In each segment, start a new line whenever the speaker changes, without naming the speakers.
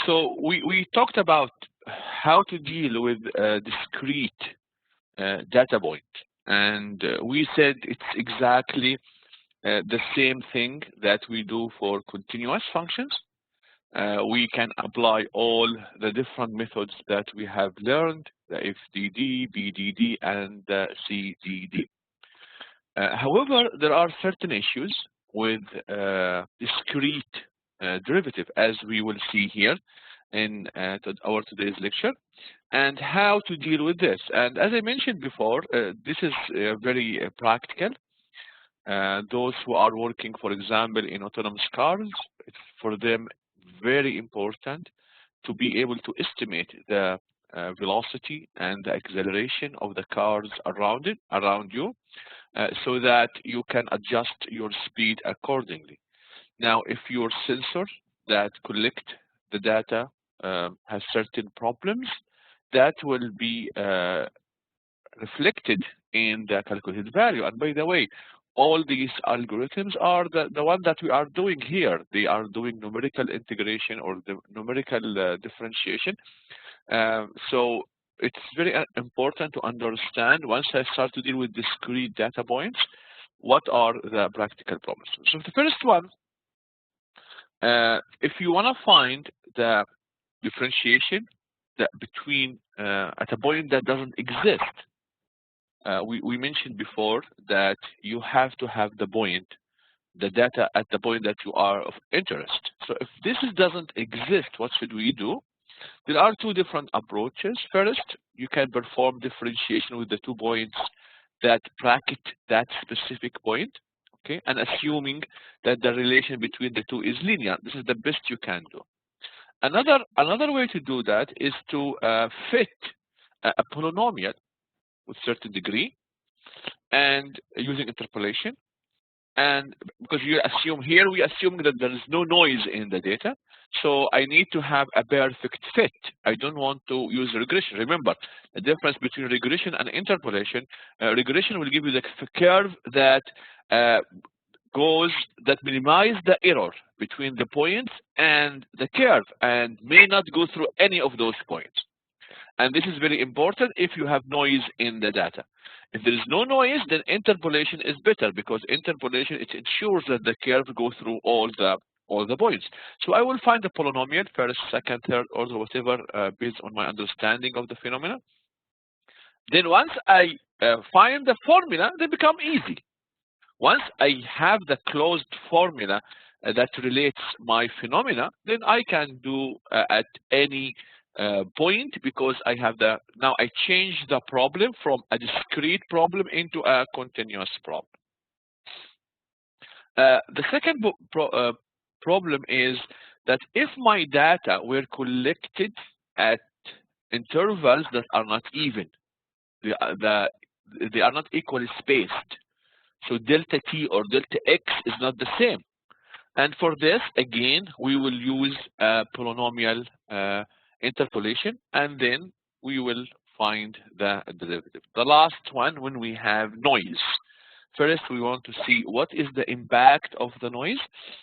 So we talked about how to deal with discrete data point, and we said it's exactly the same thing that we do for continuous functions. We can apply all the different methods that we have learned, the FDD, BDD, and the CDD. However, there are certain issues with discrete derivative, as we will see here in our today's lecture, and how to deal with this. And as I mentioned before, this is very practical. Those who are working, for example, in autonomous cars, it's for them very important to be able to estimate the velocity and the acceleration of the cars around you, so that you can adjust your speed accordingly. Now, if your sensor that collect the data has certain problems, that will be reflected in the calculated value. And by the way, all these algorithms are the one that we are doing here. They are doing numerical integration or the numerical differentiation. So it's very important to understand, once I start to deal with discrete data points, what are the practical problems. So the first one, if you want to find the differentiation between at a point that doesn't exist, we mentioned before that you have to have the data at the point that you are of interest. So if this doesn't exist, what should we do? There are two different approaches. First, you can perform differentiation with the 2 points that bracket that specific point, okay, and assuming that the relation between the two is linear. This is the best you can do. Another way to do that is to fit a polynomial with certain degree and using interpolation. And because you assume here, we assume that there is no noise in the data, so I need to have a perfect fit. I don't want to use regression. Remember, the difference between regression and interpolation, regression will give you the curve that minimize the error between the points and the curve and may not go through any of those points. And this is very important if you have noise in the data. If there is no noise, then interpolation is better, because interpolation, it ensures that the curve goes through all the points. So I will find the polynomial, first, second, third order, whatever, based on my understanding of the phenomena. Then once I find the formula, they become easy. Once I have the closed formula that relates my phenomena, then I can do at any point, because I have now I change the problem from a discrete problem into a continuous problem. The second problem is that if my data were collected at intervals that are not even, they are not equally spaced. So delta t or delta x is not the same. And for this, again, we will use polynomial interpolation, and then we will find the derivative. The last one, when we have noise. First, we want to see what is the impact of the noise.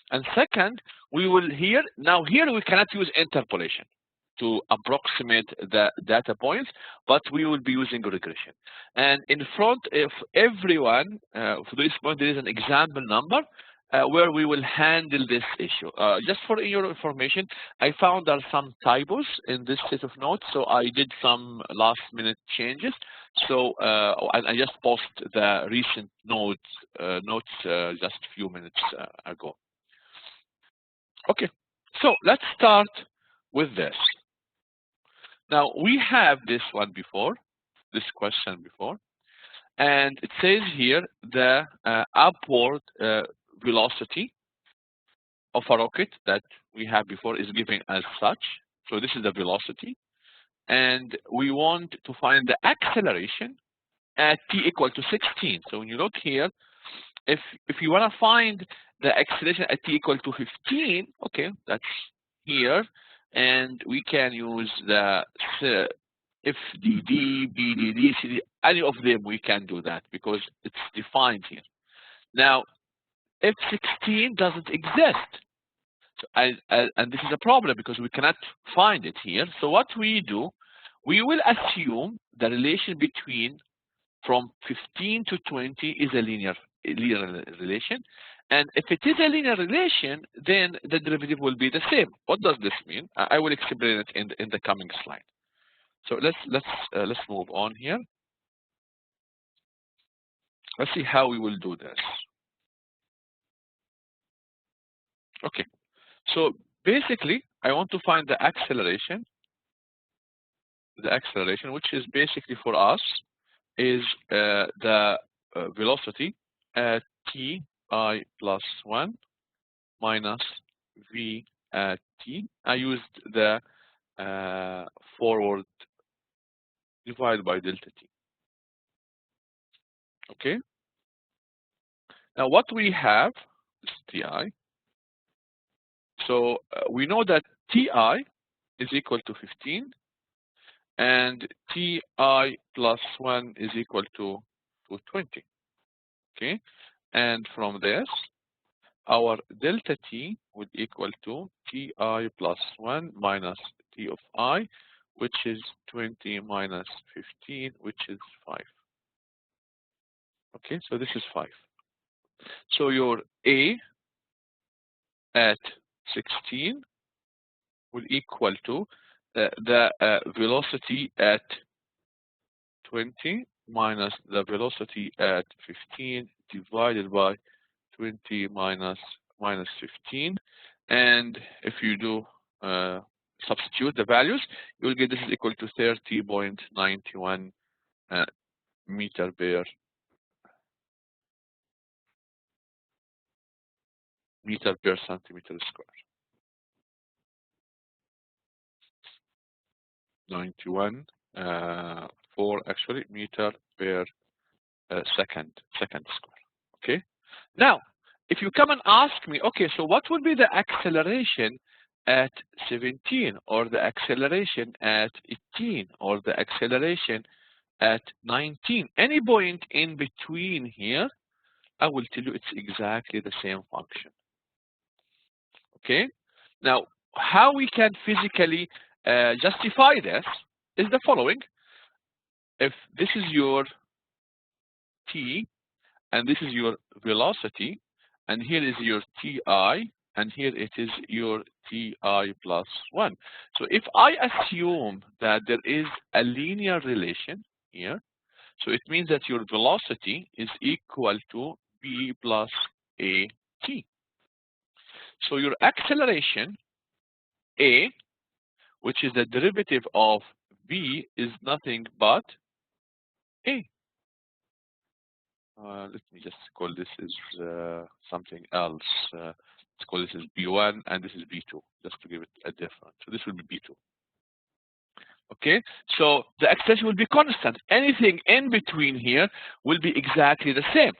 And second, we will here we cannot use interpolation to approximate the data points, but we will be using regression. And in front of everyone, for this point, there is an example number where we will handle this issue. Just for your information, I found there are some typos in this set of notes, so I did some last-minute changes. So I just posted the recent notes just a few minutes ago. Okay, so let's start with this. Now, we have this question before, and it says here the upward velocity of a rocket that we have before is given as such. So this is the velocity, and we want to find the acceleration at t equal to 16. So when you look here, if you want to find the acceleration at t equal to 15, okay, that's here. And we can use the FDD, BDD, CD, any of them we can do that because it's defined here. Now, F16 doesn't exist. And this is a problem because we cannot find it here. So what we do, we will assume the relation between from 15 to 20 is a linear relation. And if it is a linear relation, then the derivative will be the same. What does this mean? I will explain it in the coming slide. So let's move on here. Let's see how we will do this. Okay. So basically, I want to find the acceleration, which is basically for us is the velocity at t I plus 1 minus v at t. I used the forward divided by delta t. Okay. Now what we have is ti. So we know that ti is equal to 15, and ti plus 1 is equal to 20. Okay, and from this, our delta t would equal to ti plus 1 minus t of I, which is 20 minus 15, which is 5. Okay, so this is 5. So your A at 16 will equal to the velocity at 20 minus the velocity at 15 divided by 20 minus 15. And if you do substitute the values, you will get this is equal to 30.91 meter per centimeter square. 91 for actually meter per second square. Okay. Now, if you come and ask me, okay, so what would be the acceleration at 17, or the acceleration at 18, or the acceleration at 19? Any point in between here, I will tell you it's exactly the same function. Okay. Now, how we can physically justify this is the following. If this is your t, and this is your velocity, and here is your ti, and here it is your ti plus 1. So if I assume that there is a linear relation here, so it means that your velocity is equal to b plus a t. So your acceleration a, which is the derivative of b, is nothing but a. Let me just call this is something else. Let's call this is b1 and this is b2, just to give it a difference. So this will be b2. Okay, so the acceleration will be constant. Anything in between here will be exactly the same.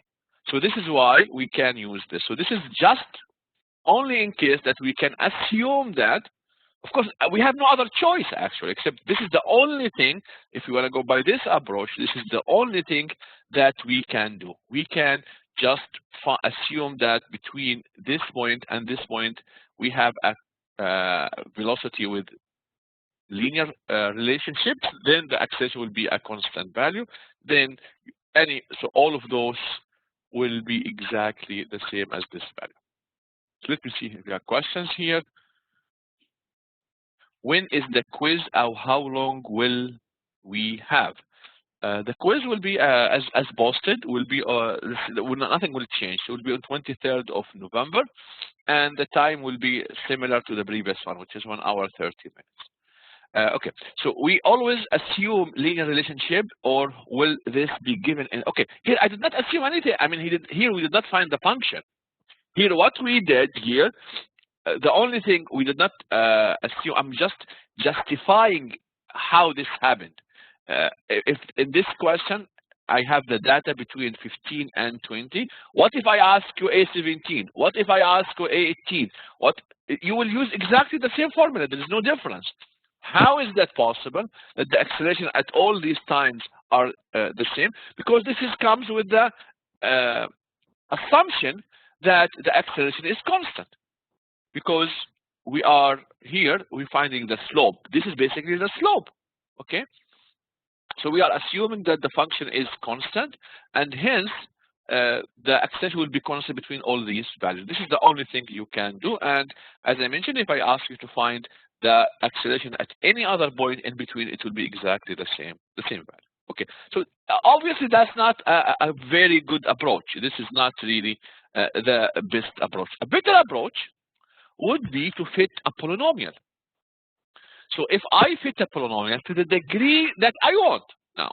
So this is why we can use this. So this is just only in case that we can assume that. Of course, we have no other choice actually, except this is the only thing. If you want to go by this approach, this is the only thing that we can do. We can just assume that between this point and this point, we have a velocity with linear relationships. Then the acceleration will be a constant value. Then so all of those will be exactly the same as this value. So let me see if there are questions here. When is the quiz, or how long will we have? The quiz will be as posted. Will be nothing will change. It will be on 23rd of November, and the time will be similar to the previous one, which is 1 hour 30 minutes. Okay, so we always assume linear relationship, or will this be given in? Okay, here I did not assume anything. I mean, here we did not find the function. Here, what we did here. The only thing we did not assume, I'm just justifying how this happened. If in this question, I have the data between 15 and 20. What if I ask you A17? What if I ask you A18? You will use exactly the same formula. There is no difference. How is that possible, that the acceleration at all these times are the same? Because this comes with the assumption that the acceleration is constant. because we are here, we're finding the slope. This is basically the slope. Okay, so we are assuming that the function is constant, and hence the acceleration will be constant between all these values. This is the only thing you can do. And as I mentioned, if I ask you to find the acceleration at any other point in between, it will be exactly the same value. Okay, so obviously that's not a very good approach. This is not really the best approach. A better approach would be to fit a polynomial. So if I fit a polynomial to the degree that I want, now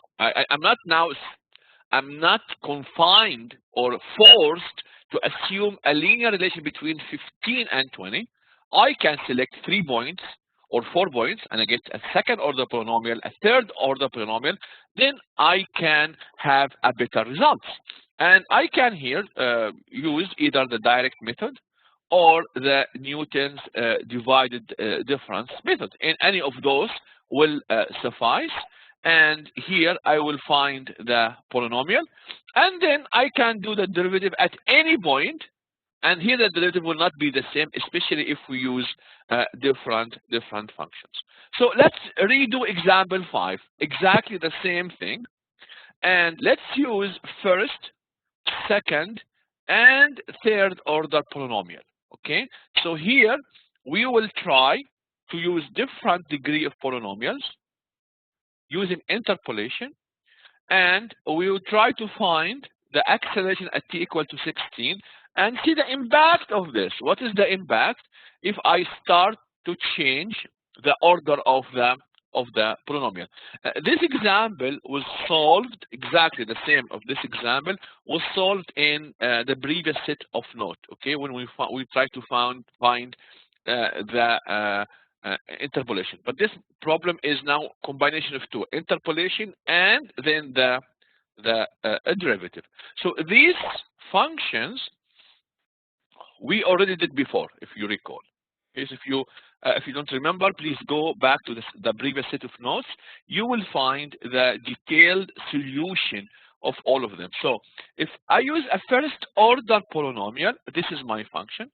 I'm not confined or forced to assume a linear relation between 15 and 20. I can select 3 points or 4 points, and I get a second order polynomial, a third order polynomial. Then I can have a better result, and I can here use either the direct method or the Newton's divided difference method. In any of those will suffice. And here I will find the polynomial, and then I can do the derivative at any point. And here the derivative will not be the same, especially if we use different functions. So let's redo example 5, exactly the same thing. And let's use first, second, and third order polynomial. Okay, so here we will try to use different degree of polynomials using interpolation, and we will try to find the acceleration at t equal to 16 and see the impact of this. What is the impact if I start to change the order of the polynomial? This example was solved, exactly the same of this example was solved in the previous set of notes. Okay, when we try to find the interpolation. But this problem is now combination of two: interpolation and then the derivative. So these functions we already did before, if you recall. Okay, so if you don't remember, please go back to the previous set of notes. You will find the detailed solution of all of them. So if I use a first order polynomial, this is my function.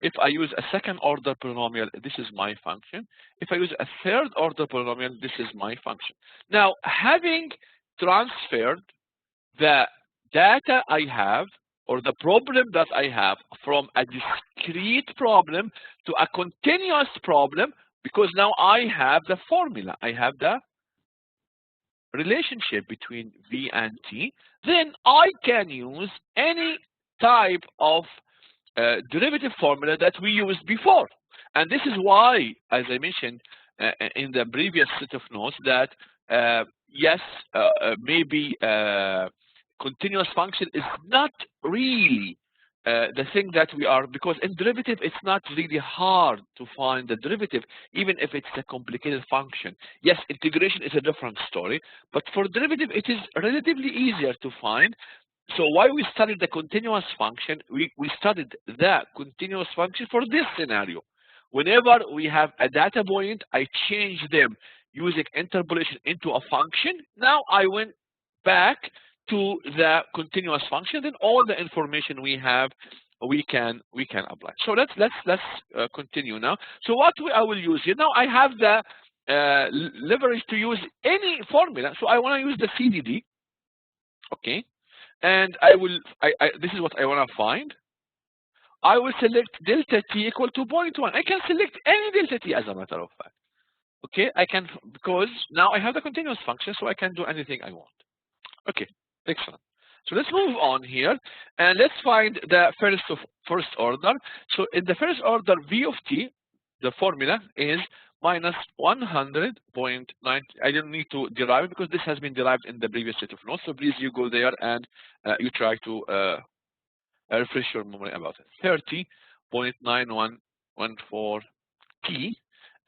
If I use a second order polynomial, this is my function. If I use a third order polynomial, this is my function. Now, having transferred the data I have, or the problem that I have, from a discrete problem to a continuous problem, because now I have the formula, I have the relationship between V and T, then I can use any type of derivative formula that we used before. And this is why, as I mentioned in the previous set of notes, that yes, maybe continuous function is not really the thing that we are, because in derivative it's not really hard to find the derivative, even if it's a complicated function. Yes, integration is a different story, but for derivative it is relatively easier to find. So why we studied the continuous function, we studied the continuous function for this scenario. Whenever we have a data point, I change them using interpolation into a function. Now I went back to the continuous function, then all the information we have we can apply. So let's continue now. So what I will use here now, I have the leverage to use any formula. So I want to use the CDD. Okay, and this is what I want to find. I will select delta t equal to 0.1. I can select any delta t, as a matter of fact. Okay, I can, because now I have the continuous function, so I can do anything I want. Okay, excellent. So let's move on here, and let's find the first order. So in the first order, v of t, the formula is minus 100.9. I don't need to derive it because this has been derived in the previous set of notes. So please, you go there and you try to refresh your memory about it. 30.9114 t,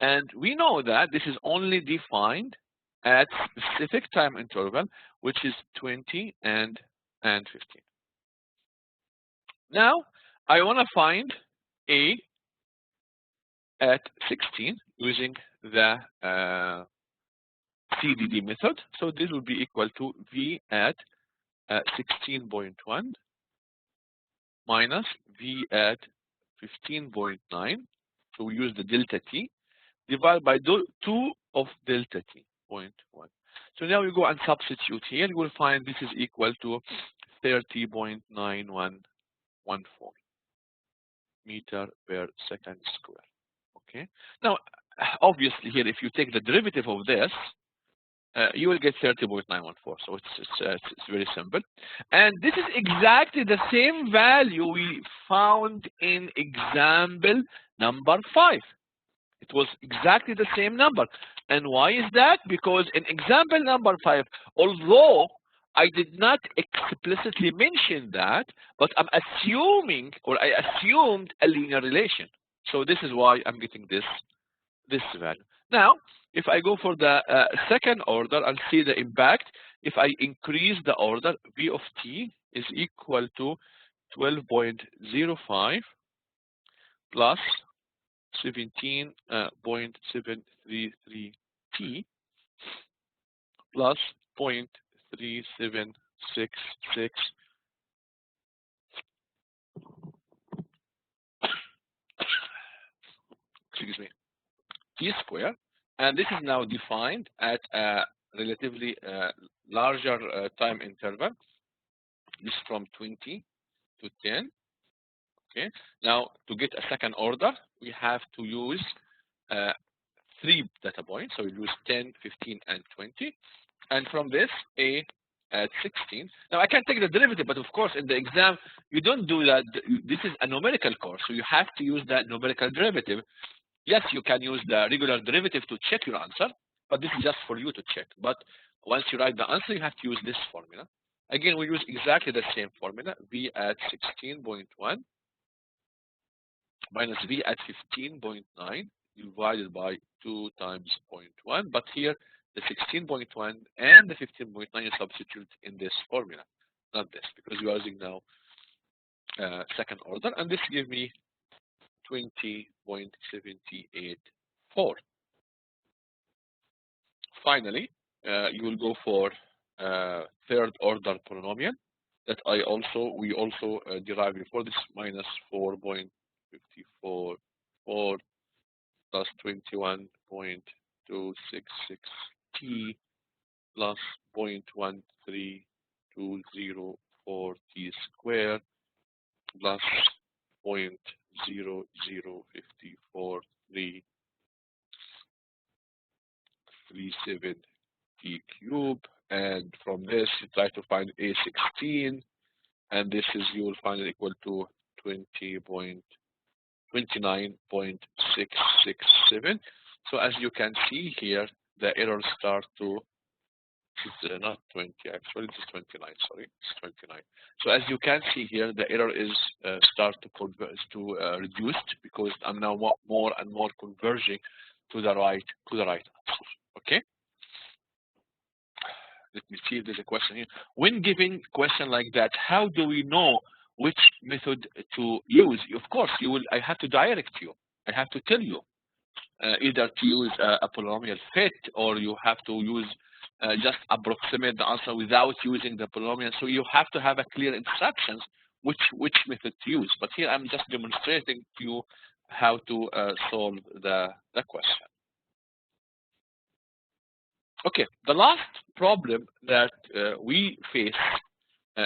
and we know that this is only defined at specific time interval, which is 20 and 15. Now I want to find a at 16 using the CDD method. So this will be equal to V at 16.1 minus V at 15.9. So we use the delta t divided by 2 of delta t, 0.1. So now you go and substitute here. You will find this is equal to 30.9114 meter per second square. Okay. Now, obviously here, if you take the derivative of this, you will get 30.914. So it's very simple. And this is exactly the same value we found in example number 5. It was exactly the same number. And why is that? Because in example number 5, although I did not explicitly mention that, but I'm assuming, or I assumed a linear relation. So this is why I'm getting this value. Now, if I go for the second order and see the impact, if I increase the order, V of t is equal to 12.05 plus 17.733 t plus 0.3766 excuse me, t square, and this is now defined at a relatively larger time interval. This is from 20 to 10. Okay. Now, to get a second order, we have to use 3 data points. So we use 10, 15, and 20. And from this, a at 16. Now, I can take the derivative, but of course, in the exam, you don't do that. This is a numerical course, so you have to use that numerical derivative. Yes, you can use the regular derivative to check your answer, but this is just for you to check. But once you write the answer, you have to use this formula. Again, we use exactly the same formula, V at 16.1 minus V at 15.9 divided by 2 times 0.1. But here, the 16.1 and the 15.9 is substituted in this formula, not this, because we are using now second order, and this gives me 20.784. Finally, you will go for third order polynomial that we also derived before this, minus 4.544 plus 21.266 t plus 0.13204 t squared plus 0.0054337 t cube, and from this you try to find a16, and this is, you will find it equal to 29.667. So as you can see here, the errors start to, it's not 20 actually, this is 29, sorry, it's 29. So as you can see here, the error is start to converge to reduced, because I'm now more and more converging to the right answer. Okay. Let me see if there's a question here. When given question like that, how do we know which method to use? Of course, I have to direct you. I have to tell you either to use a polynomial fit, or you have to use just approximate the answer without using the polynomial. So you have to have a clear instructions which method to use. But here I'm just demonstrating to you how to solve the question. Okay, the last problem that we face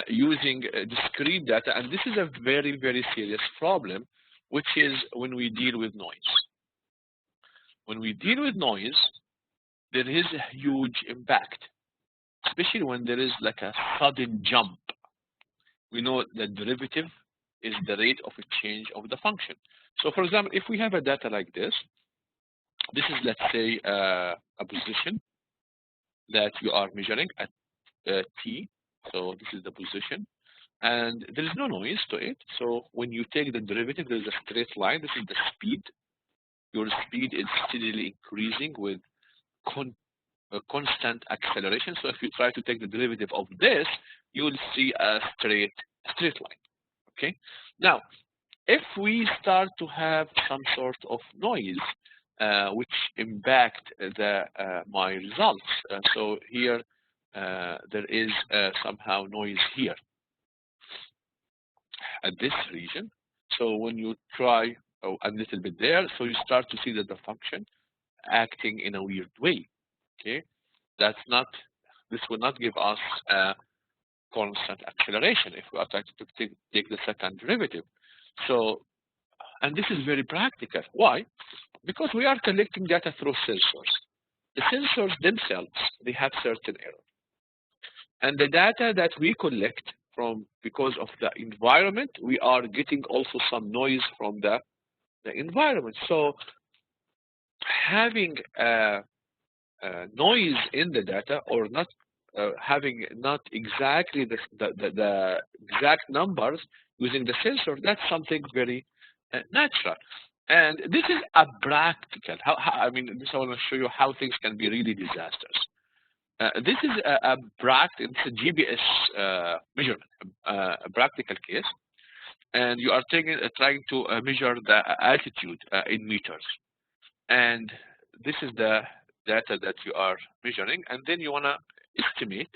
using discrete data, and this is a very, very serious problem, which is when we deal with noise. When we deal with noise, there is a huge impact, especially when there is like a sudden jump. We know that derivative is the rate of a change of the function. So for example, if we have a data like this is, let's say, a position that you are measuring at t. So this is the position, and there is no noise to it. So when you take the derivative, there is a straight line. This is the speed. Your speed is steadily increasing with constant acceleration. So if you try to take the derivative of this, you will see a straight line. Okay. Now, if we start to have some sort of noise which impact my results, so here there is somehow noise here at this region. So when you try a little bit there, so you start to see that the function acting in a weird way. Okay, that's not. This will not give us a constant acceleration if we are trying to take the second derivative. So, and this is very practical. Why? Because we are collecting data through sensors. The sensors themselves, they have certain errors. And the data that we collect from, because of the environment, we are getting also some noise from the environment. So having noise in the data, or not having not exactly the exact numbers using the sensor, that's something very natural. And this is a practical. I mean, this I want to show you how things can be really disastrous. This is it's a GPS measurement, a practical case, and you are trying to measure the altitude in meters, and this is the data that you are measuring, and then you want to estimate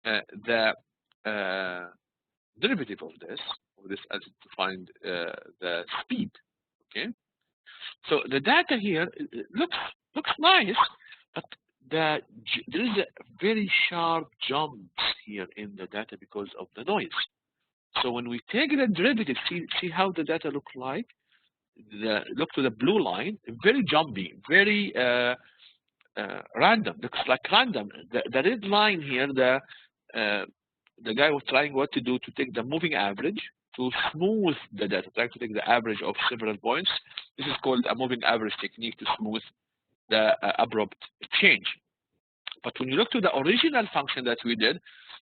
the derivative of this as to find the speed. Okay, so the data here looks nice, but there is a very sharp jumps here in the data because of the noise. So when we take the derivative, see how the data look like. Look to the blue line, very jumpy, very random. Looks like random. The red line here, the guy was trying what to do to take the moving average to smooth the data, trying to take the average of several points. This is called a moving average technique to smooth the abrupt change. But when you look to the original function that we did,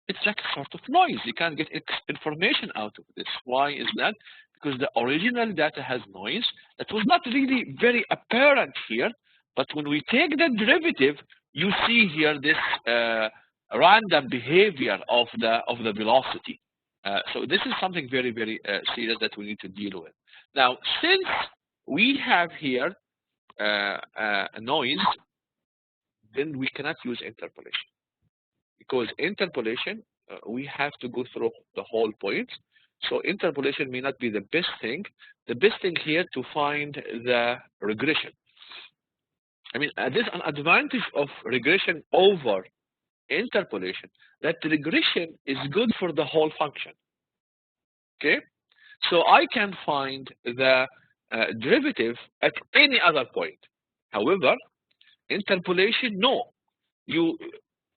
it's like a sort of noise. You can't get information out of this. Why is that? Because the original data has noise that was not really very apparent here. But when we take the derivative, you see here this random behavior of the velocity. So this is something very, very serious that we need to deal with. Now, since we have here a noise, then we cannot use interpolation. Because interpolation, we have to go through the whole point. So interpolation may not be the best thing. The best thing here to find the regression. I mean, there's an advantage of regression over interpolation, that regression is good for the whole function. Okay? So I can find the derivative at any other point. However, interpolation, no. You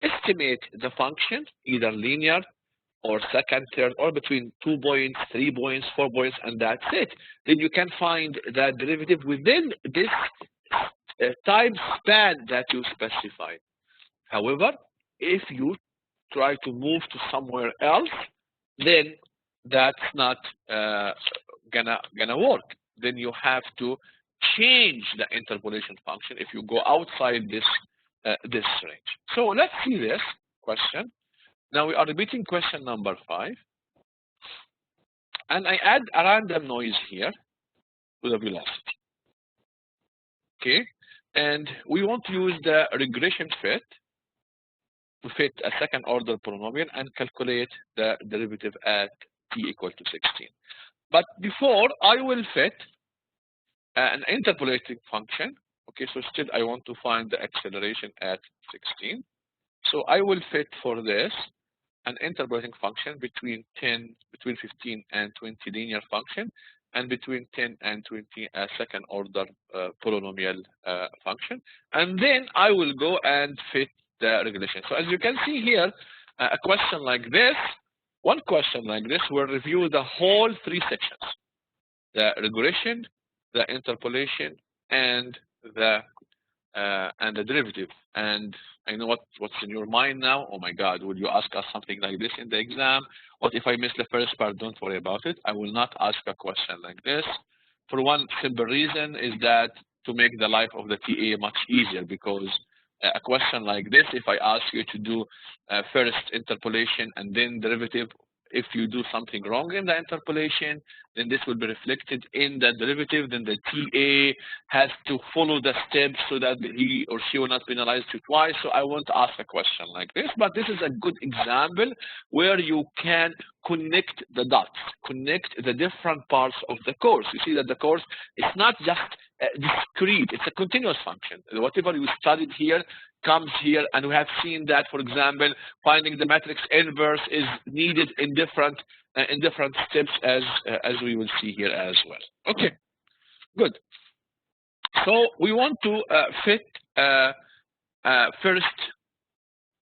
estimate the function, either linear or second, third, or between 2 points, 3 points, 4 points, and that's it. Then you can find the derivative within this time span that you specified. However, if you try to move to somewhere else, then that's not gonna work. Then you have to change the interpolation function if you go outside this range. So let's see this question. Now we are repeating question number 5, and I add a random noise here to the velocity. Okay, and we want to use the regression fit to fit a second order polynomial and calculate the derivative at t equal to 16. But before, I will fit an interpolating function. Okay, so still I want to find the acceleration at 16. So I will fit for this an interpolating function between 15 and 20 linear function, and between 10 and 20 a second order polynomial function. And then I will go and fit the regression. So as you can see here, a question like this, one question like this will review the whole 3 sections: the regression, the interpolation, and the derivative. And I know what's in your mind now. Oh my God, will you ask us something like this in the exam? What if I miss the first part? Don't worry about it. I will not ask a question like this, for one simple reason, is that to make the life of the TA much easier. Because a question like this, if I ask you to do first interpolation and then derivative, if you do something wrong in the interpolation, then this will be reflected in the derivative. Then the TA has to follow the steps so that he or she will not penalize you twice. So I want to ask a question like this, but this is a good example where you can connect the dots, connect the different parts of the course. You see that the course is not just discrete, it's a continuous function. Whatever you studied here comes here, and we have seen that, for example, finding the matrix inverse is needed in different steps, as we will see here as well. Okay, good. So we want to fit first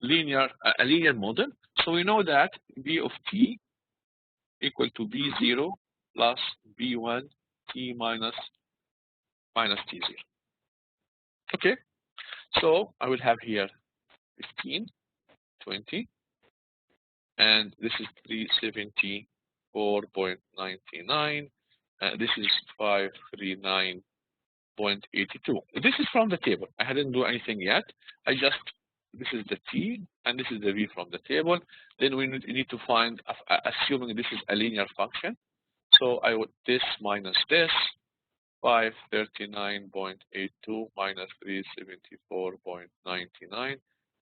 a linear model. So we know that b of t equal to b0 plus b1 t minus t0. Okay, so I will have here 15, 20, and this is 374.99, this is 539.82. This is from the table. I hadn't do anything yet. This is the t and this is the v from the table. Then we need to find, assuming this is a linear function. So I would this minus this, 539.82 minus 374.99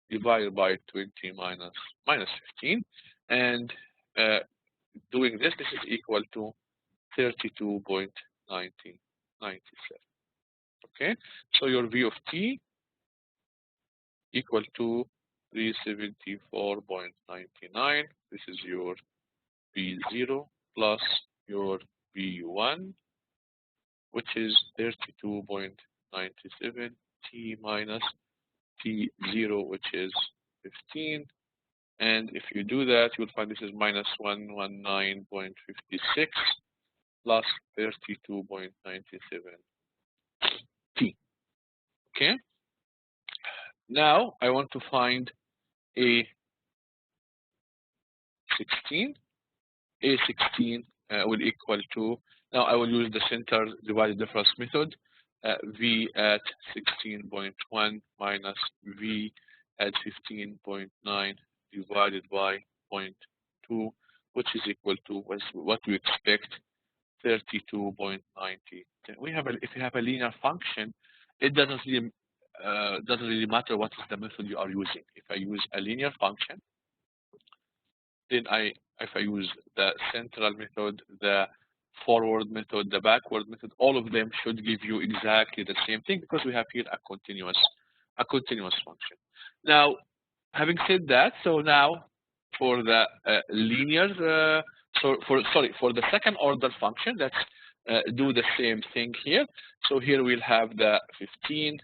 divided by 20 minus 15, and doing this is equal to 32.97. Okay, so your v of t equal to 374.99. This is your b0 plus your b1, which is 32.97, t minus t0, which is 15. And if you do that, you'll find this is minus 119.56 plus 32.97 t. Okay. Now I want to find A16. A16 will equal to, now I will use the center divided difference method. V at 16.1 minus V at 15.9 divided by 0.2, which is equal to what we expect, 32.90. We have if you have a linear function, it doesn't really matter what is the method you are using. If I use a linear function, then if I use the central method, the forward method, the backward method, all of them should give you exactly the same thing, because we have here a continuous function. Now, having said that, so now for the linear, for the second order function, let's do the same thing here. So here we'll have the 15,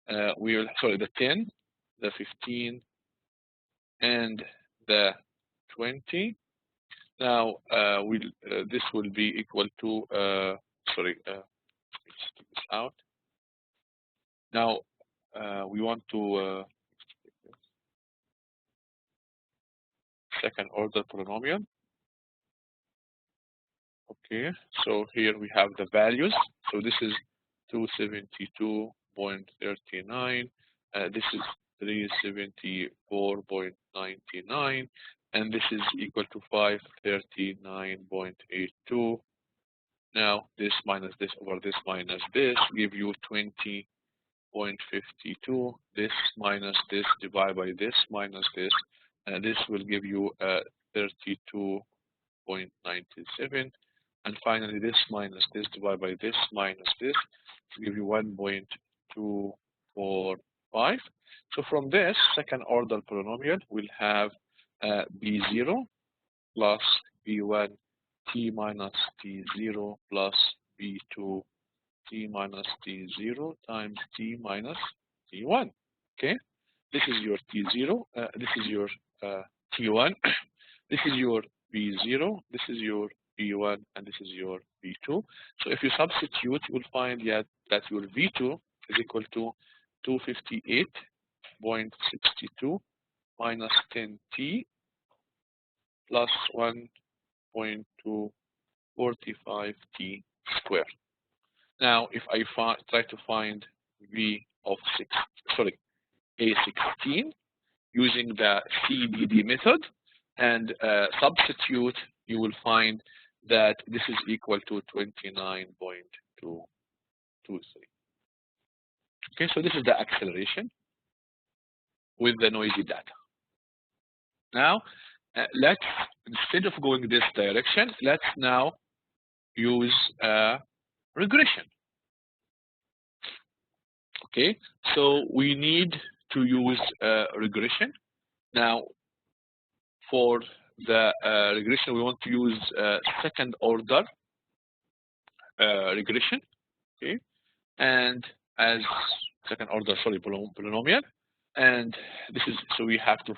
the 10, the 15, and the 20. Now this will be equal to let's take this out. Now we want to second order polynomial. Okay, so here we have the values. So this is 272.39. This is 374.99, and this is equal to 539.82. Now this minus this over this minus this give you 20.52. This minus this divided by this minus this, and this will give you 32.97. And finally, this minus this divided by this minus this to give you 1.245. So from this second order polynomial, we'll have b0 plus b1 t minus t0 plus b2 t minus t0 times t minus t1. Okay, this is your t0, this is your t1, this is your b0, this is your b1, and this is your b2. So if you substitute, you will find that your v2 is equal to 258.62 minus 10t plus 1.245t squared. Now, if I try to find A16 using the CDD method, and substitute, you will find that this is equal to 29.223. Okay, so this is the acceleration with the noisy data. Now, let's, instead of going this direction, let's now use regression. Okay, so we need to use regression. Now, for the regression, we want to use second order regression. Okay, and as second order, sorry, polynomial, and this is, so we have to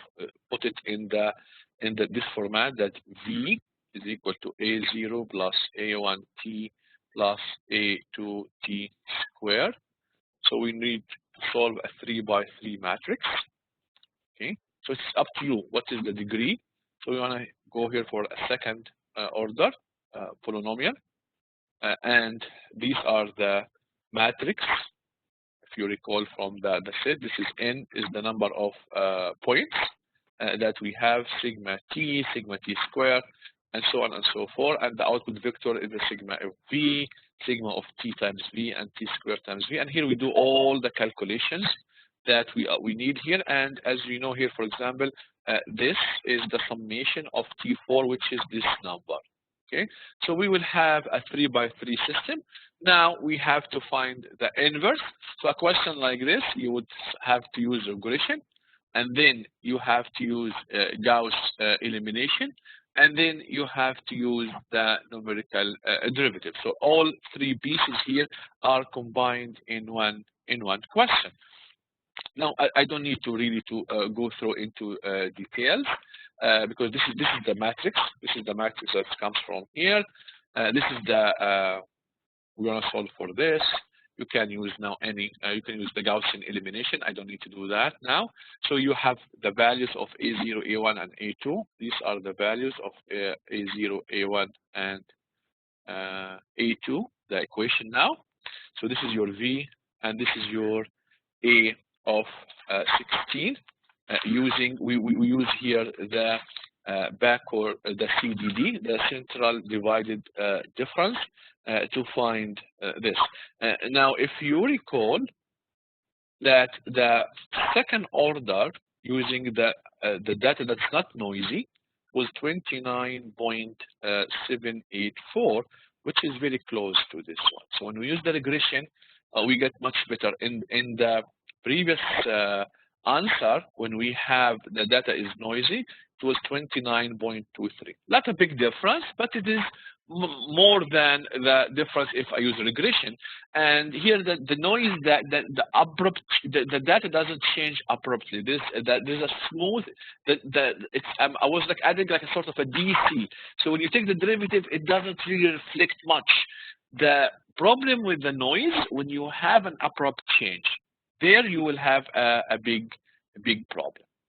put it in this format, that v is equal to a0 plus a1t plus a2t squared. So we need to solve a 3 by 3 matrix. Okay, so it's up to you. What is the degree? So we want to go here for a second order polynomial, and these are the matrix. If you recall from the set, this is n is the number of points that we have, sigma t squared, and so on and so forth. And the output vector is the sigma of v, sigma of t times v, and t squared times v. And here we do all the calculations that we need here. And as you know here, for example, this is the summation of T4, which is this number. Okay, so we will have a 3 by 3 system. Now we have to find the inverse. So a question like this, you would have to use regression, and then you have to use Gauss elimination, and then you have to use the numerical derivative. So all three pieces here are combined in one question. Now I don't need to really go through into details because this is the matrix. This is the matrix that comes from here. This is the we're gonna solve for this. You can use now any. You can use the Gaussian elimination. I don't need to do that now. So you have the values of A0, A1, and A2. These are the values of A0, A1, and A2. The equation now. So this is your V, and this is your A of 16. Using we use here the backward the CDD, the central divided difference, to find this. Now, if you recall that the second order using the data that's not noisy was 29.784, which is very close to this one. So when we use the regression, we get much better. In the previous answer, when we have the data is noisy, it was 29.23. Not a big difference, but it is more than the difference if I use regression. And here the noise, that the abrupt, the data doesn't change abruptly. There's a smooth, I was like adding like a sort of a DC. So when you take the derivative, it doesn't really reflect much. The problem with the noise, when you have an abrupt change, there you will have a big problem.